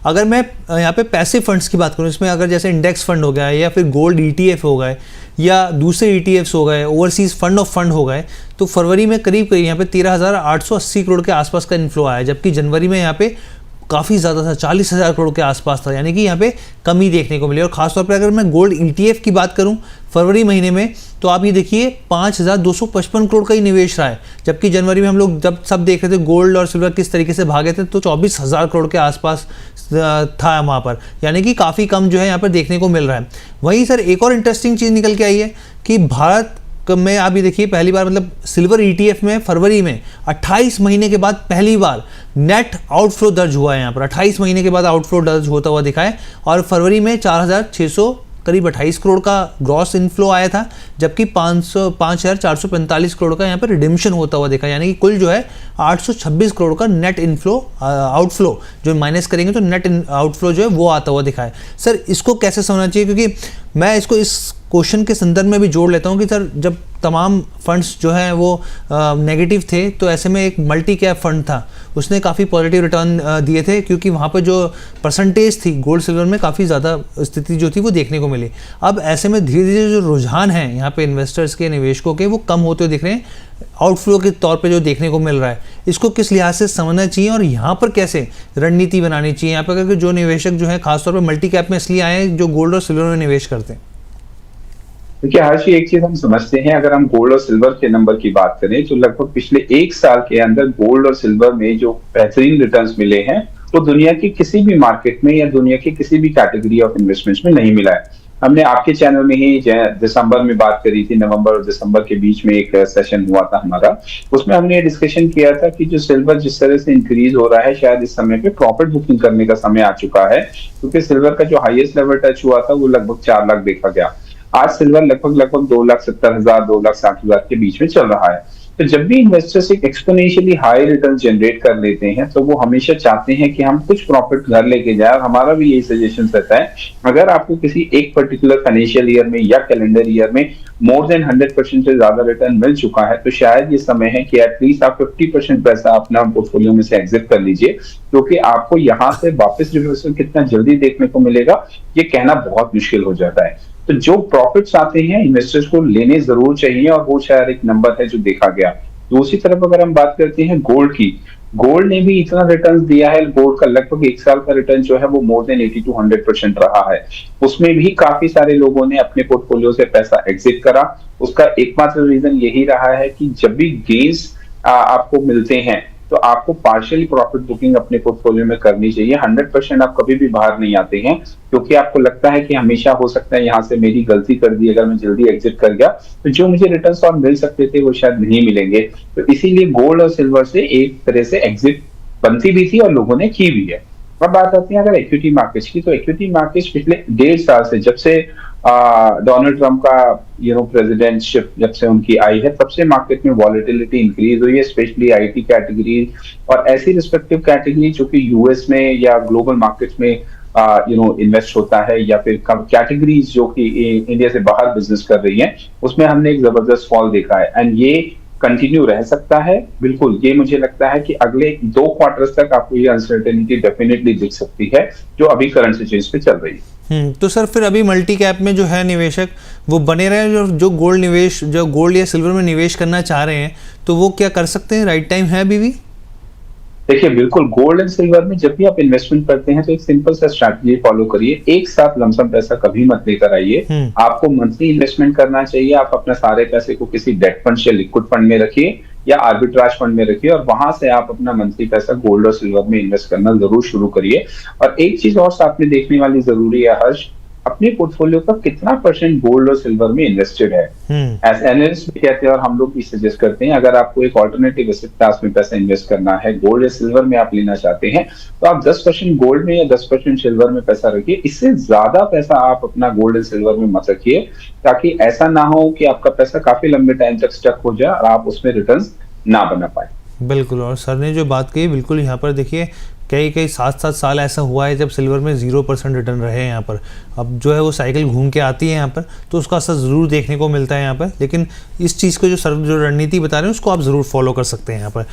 अगर मैं यहाँ पे पैसिव फंड्स की बात करूँ, इसमें अगर जैसे इंडेक्स फंड हो गया या फिर गोल्ड ETF हो गए या दूसरे ETFs हो गए, ओवरसीज़ फंड ऑफ फंड हो गए, तो फरवरी में करीब यहाँ पे 13,880 करोड़ के आसपास का इन्फ्लो आया, जबकि जनवरी में यहाँ पे काफ़ी ज़्यादा था, 40,000 करोड़ के आसपास था, यानी कि यहाँ पे कमी देखने को मिली। और ख़ासतौर पर अगर मैं गोल्ड ETF की बात करूँ फरवरी महीने में, तो आप ये देखिए 5,255 करोड़ का ही निवेश रहा है, जबकि जनवरी में हम लोग जब सब देख रहे थे गोल्ड और सिल्वर किस तरीके से भागे थे, तो 24,000 करोड़ के आसपास था वहाँ पर, यानी कि काफ़ी कम जो है यहाँ पर देखने को मिल रहा है। वहीं सर एक और इंटरेस्टिंग चीज़ निकल के आई है कि भारत में आप ये देखिए पहली बार मतलब सिल्वर ETF में फरवरी में 28 महीने के बाद पहली बार नेट आउटफ्लो दर्ज हुआ है। यहाँ पर 28 महीने के बाद आउटफ्लो दर्ज होता हुआ दिखा है, और फरवरी में 4,600 करीब 28 करोड़ का ग्रॉस इनफ्लो आया था, जबकि 5,445 करोड़ का यहाँ पर रिडिम्पशन होता हुआ देखा, यानी कि कुल जो है 826 करोड़ का नेट इनफ्लो आउटफ्लो जो माइनस करेंगे तो नेट आउटफ्लो जो है वो आता हुआ दिखा है। सर इसको कैसे समझना चाहिए, क्योंकि मैं इसको इस क्वेश्चन के संदर्भ में भी जोड़ लेता हूँ कि सर जब तमाम फंड्स जो हैं वो नेगेटिव थे, तो ऐसे में एक मल्टी कैप फंड था, उसने काफ़ी पॉजिटिव रिटर्न दिए थे, क्योंकि वहाँ पर जो परसेंटेज थी गोल्ड सिल्वर में काफ़ी ज़्यादा स्थिति जो थी वो देखने को मिली। अब ऐसे में धीरे धीरे जो रुझान हैं यहाँ पे इन्वेस्टर्स के, निवेशकों के, वो कम होते हुए दिख रहे हैं, आउटफ्लो के तौर पे जो देखने को मिल रहा है, इसको किस लिहाज से समझना चाहिए और यहाँ पर कैसे रणनीति बनानी चाहिए यहाँ पर, जो निवेशक जो है खासतौर पर मल्टी कैप में इसलिए आए हैं जो गोल्ड और सिल्वर में निवेश करते हैं। देखिए हर्ष, एक चीज हम समझते हैं, अगर हम गोल्ड और सिल्वर के नंबर की बात करें तो लगभग पिछले 1 साल के अंदर गोल्ड और सिल्वर में जो बेहतरीन रिटर्न्स मिले हैं वो दुनिया की किसी भी मार्केट में या दुनिया की किसी भी कैटेगरी ऑफ इन्वेस्टमेंट्स में नहीं मिला है। हमने आपके चैनल में ही दिसंबर में बात करी थी, नवंबर और दिसंबर के बीच में एक सेशन हुआ था हमारा, उसमें हमने ये डिस्कशन किया था कि जो सिल्वर जिस तरह से इंक्रीज हो रहा है, शायद इस समय पे प्रॉफिट बुकिंग करने का समय आ चुका है, क्योंकि सिल्वर का जो हाईएस्ट लेवल टच हुआ था वो लगभग 4 लाख देखा गया। आज सिल्वर लगभग 2,70,000 2,60,000 के बीच में चल रहा है। तो जब भी इन्वेस्टर्स एक एक्सपोनेंशियली हाई रिटर्न जनरेट कर लेते हैं तो वो हमेशा चाहते हैं कि हम कुछ प्रॉफिट घर लेके जाए, और हमारा भी यही सजेशन रहता है, अगर आपको किसी एक पर्टिकुलर फाइनेंशियल ईयर में या कैलेंडर ईयर में मोर देन 100% से ज्यादा रिटर्न मिल चुका है, तो शायद ये समय है कि एटलीस्ट आप 50% पैसा अपना पोर्टफोलियो में से एग्जिट कर लीजिए, क्योंकि आपको यहाँ से वापस रिवर्सल कितना जल्दी देखने को मिलेगा ये कहना बहुत मुश्किल हो जाता है। तो जो प्रॉफिट्स आते हैं इन्वेस्टर्स को लेने जरूर चाहिए, और वो शायद एक नंबर है जो देखा गया। दूसरी तरफ अगर हम बात करते हैं गोल्ड की, गोल्ड ने भी इतना रिटर्न दिया है, गोल्ड का लगभग 1 साल का रिटर्न जो है वो मोर देन 80 to 100% रहा है। उसमें भी काफी सारे लोगों ने अपने पोर्टफोलियो से पैसा एग्जिट करा। उसका एकमात्र रीजन यही रहा है कि जब भी गेन्स आपको मिलते हैं तो आपको पार्शियली प्रॉफिट बुकिंग अपने पोर्टफोलियो में करनी चाहिए। 100% आप कभी भी बाहर नहीं आते हैं, क्योंकि आपको लगता है कि हमेशा हो सकता है यहाँ से मेरी गलती कर दी, अगर मैं जल्दी एग्जिट कर गया तो जो मुझे रिटर्न्स और मिल सकते थे वो शायद नहीं मिलेंगे। तो इसीलिए गोल्ड और सिल्वर से एक तरह से एग्जिट बनती भी थी और लोगों ने की भी है। अब बात आती है अगर इक्विटी मार्केट्स की, तो इक्विटी मार्केट्स पिछले 1.5 साल से, जब से डोनाल्ड ट्रंप का प्रेसिडेंटशिप जब से उनकी आई है, तब से मार्केट में वॉलेटिलिटी इंक्रीज हुई है, स्पेशली आईटी कैटेगरी और ऐसी रिस्पेक्टिव कैटेगरी जो कि यूएस में या ग्लोबल मार्केट्स में इन्वेस्ट होता है, या फिर कैटेगरीज जो कि इंडिया से बाहर बिजनेस कर रही हैं, उसमें हमने एक जबरदस्त फॉल देखा है। एंड ये कंटिन्यू रह सकता है, बिल्कुल। ये मुझे लगता है कि अगले 2 क्वार्टर्स तक आपको ये अनसर्टेनिटी डेफिनेटली दिख सकती है जो अभी करंट सिचुएशन पे चल रही है। तो सर फिर अभी मल्टी कैप में जो है निवेशक वो बने रहे, जो गोल्ड या सिल्वर में निवेश करना चाह रहे हैं, तो वो क्या कर सकते हैं? राइट टाइम है अभी भी? देखिए बिल्कुल, गोल्ड एंड सिल्वर में जब भी आप इन्वेस्टमेंट करते हैं तो एक सिंपल सा स्ट्रैटेजी फॉलो करिए। एक साथ लमसम पैसा कभी मत लेकर आइए। आपको मंथली इन्वेस्टमेंट करना चाहिए। आप अपने सारे पैसे को किसी डेट फंड या लिक्विड फंड में रखिए या आर्बिट्राज फंड में रखिए, और वहां से आप अपना मंथली पैसा गोल्ड और सिल्वर में इन्वेस्ट करना जरूर शुरू करिए। और एक चीज और साथ में देखने वाली जरूरी है हर्ष, अपने पोर्टफोलियो का कितना % गोल्ड और सिल्वर में इन्वेस्टेड है। एज एनालिस्ट भी कहते हैं और हम लोग भी सजेस्ट करते हैं, अगर आपको एक ऑल्टरनेटिव एसेट क्लास में पैसा इन्वेस्ट करना है, गोल्ड या सिल्वर में आप लेना चाहते हैं, तो आप 10% गोल्ड में या 10% सिल्वर में पैसा रखिए। इससे ज्यादा पैसा आप अपना गोल्ड एंड सिल्वर में मत रखिए, ताकि ऐसा ना हो कि आपका पैसा काफी लंबे टाइम तक स्टक हो जाए और आप उसमें रिटर्न्स ना बना पाए। बिल्कुल, और सर ने जो बात कही बिल्कुल, यहाँ पर देखिए कई 7 साल ऐसा हुआ है जब सिल्वर में 0% रिटर्न रहे हैं यहाँ पर। अब जो है वो साइकिल घूम के आती है यहाँ पर, तो उसका असर ज़रूर देखने को मिलता है यहाँ पर। लेकिन इस चीज़ को जो सर जो रणनीति बता रहे हैं उसको आप ज़रूर फॉलो कर सकते हैं यहाँ पर।